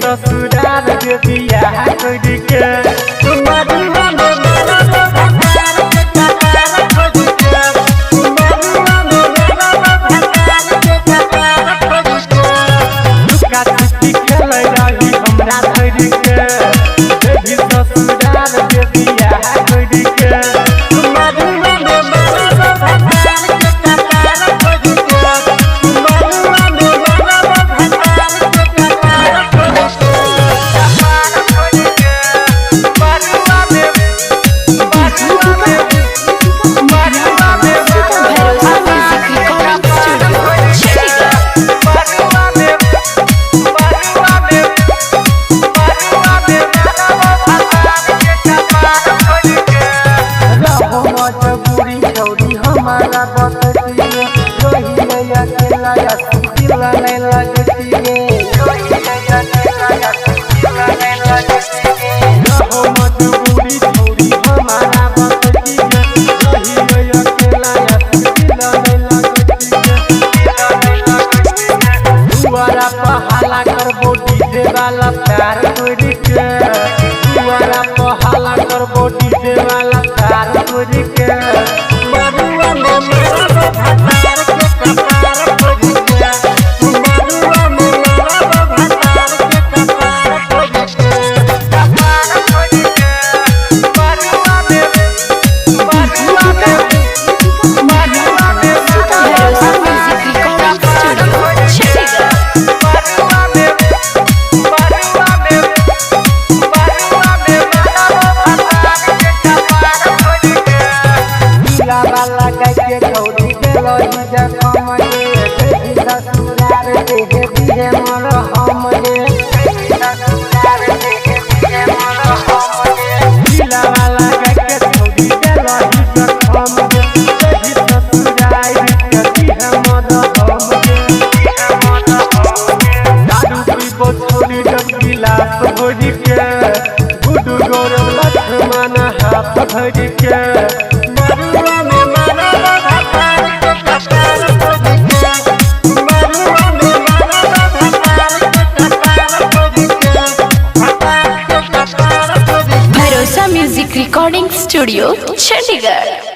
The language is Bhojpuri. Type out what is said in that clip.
ससुराल के बियाह करी के हमारा बसती रोही अकेला या सुखिला नहीं लगती रहो मजबूरी छोड़ी हमारा बसती रोही अकेला या सुखिला नहीं लगती दुआरा पहाला करबो डीजे वाला प्यार करी के दुआरा पहाला करबो डीजे वाला प्यार करी के भरोसा म्यूजिक रिकॉर्डिंग स्टूडियो चंडीगढ़।